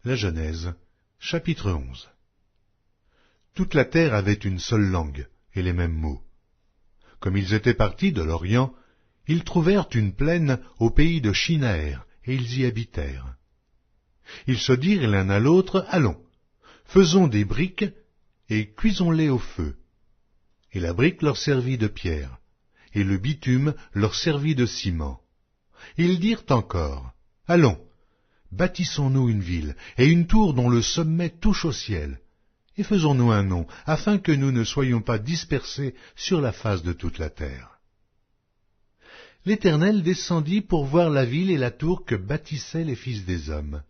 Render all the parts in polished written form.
La Genèse, chapitre 11. Toute la terre avait une seule langue et les mêmes mots. Comme ils étaient partis de l'Orient, ils trouvèrent une plaine au pays de Shinaër, et ils y habitèrent. Ils se dirent l'un à l'autre, allons, faisons des briques et cuisons-les au feu. Et la brique leur servit de pierre, et le bitume leur servit de ciment. Ils dirent encore, allons, bâtissons-nous une ville, et une tour dont le sommet touche au ciel, et faisons-nous un nom, afin que nous ne soyons pas dispersés sur la face de toute la terre. L'Éternel descendit pour voir la ville et la tour que bâtissaient les fils des hommes.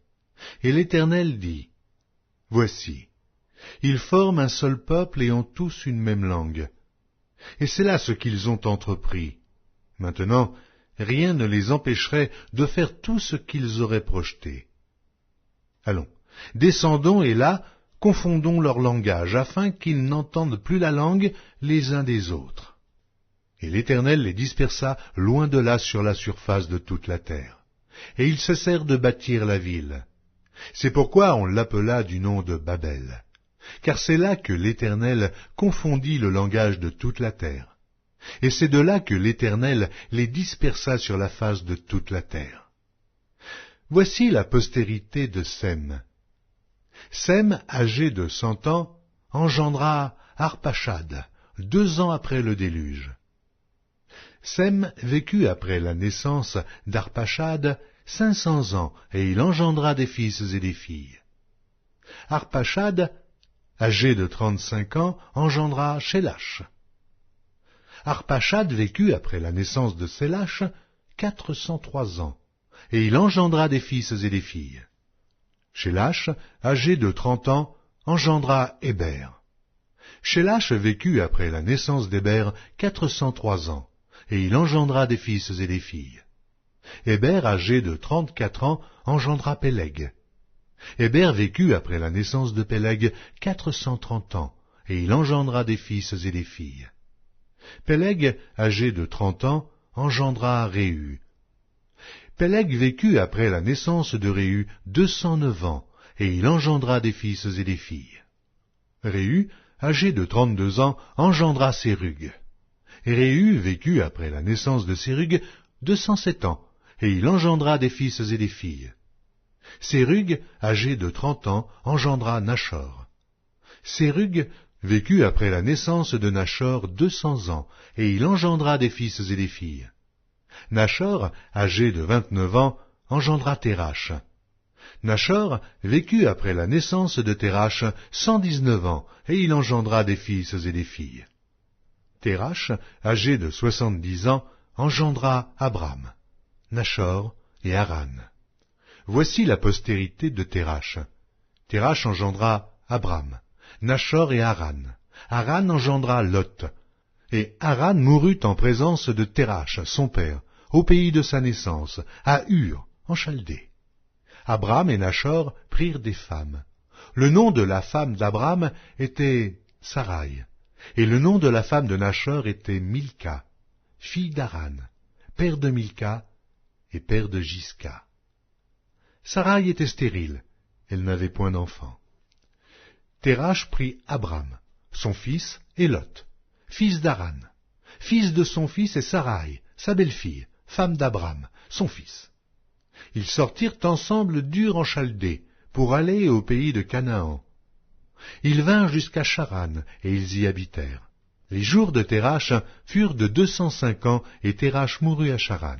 Et l'Éternel dit, voici, ils forment un seul peuple et ont tous une même langue. Et c'est là ce qu'ils ont entrepris. Maintenant, rien ne les empêcherait de faire tout ce qu'ils auraient projeté. Allons, descendons et là, confondons leur langage, afin qu'ils n'entendent plus la langue les uns des autres. Et l'Éternel les dispersa loin de là sur la surface de toute la terre. Et ils cessèrent de bâtir la ville. C'est pourquoi on l'appela du nom de Babel, car c'est là que l'Éternel confondit le langage de toute la terre. Et c'est de là que l'Éternel les dispersa sur la face de toute la terre. Voici la postérité de Sem. Sem, âgé de 100 ans, engendra Arpachad, 2 ans après le déluge. Sem vécut après la naissance d'Arpachad 500 ans, et il engendra des fils et des filles. Arpachad, âgé de 35 ans, engendra Shélach. Arpachad vécut après la naissance de Shélach 403 ans, et il engendra des fils et des filles. Shélach, âgé de 30 ans, engendra Héber. Shélach vécut après la naissance d'Héber 403 ans, et il engendra des fils et des filles. Héber, âgé de 34 ans, engendra Péleg. Héber vécut après la naissance de Péleg 430 ans, et il engendra des fils et des filles. Péleg, âgé de 30 ans, engendra Réu. Péleg vécut après la naissance de Réu 209 ans, et il engendra des fils et des filles. Réu, âgé de 32 ans, engendra Sérug. Réu vécut après la naissance de Sérug 207 ans, et il engendra des fils et des filles. Sérug, âgé de 30 ans, engendra Nachor. Sérug vécut après la naissance de Nachor 200 ans, et il engendra des fils et des filles. Nachor, âgé de 29 ans, engendra Térach. Nachor vécut après la naissance de Térach 119 ans, et il engendra des fils et des filles. Térach, âgé de 70 ans, engendra Abram, Nachor et Haran. Voici la postérité de Térach. Térach engendra Abram, Nachor et Haran. Haran engendra Lot. Et Haran mourut en présence de Térach, son père, au pays de sa naissance, à Ur, en Chaldée. Abram et Nachor prirent des femmes. Le nom de la femme d'Abram était Sarai, et le nom de la femme de Nachor était Milka, fille d'Haran, père de Milka et père de Jisca. Sarai était stérile, elle n'avait point d'enfant. Térach prit Abram, son fils, et Lot, fils d'Haran, fils de son fils, et Sarai, sa belle-fille, femme d'Abram, son fils. Ils sortirent ensemble d'Ur en Chaldée, pour aller au pays de Canaan. Ils vinrent jusqu'à Charan, et ils y habitèrent. Les jours de Térach furent de 205 ans, et Térach mourut à Charan.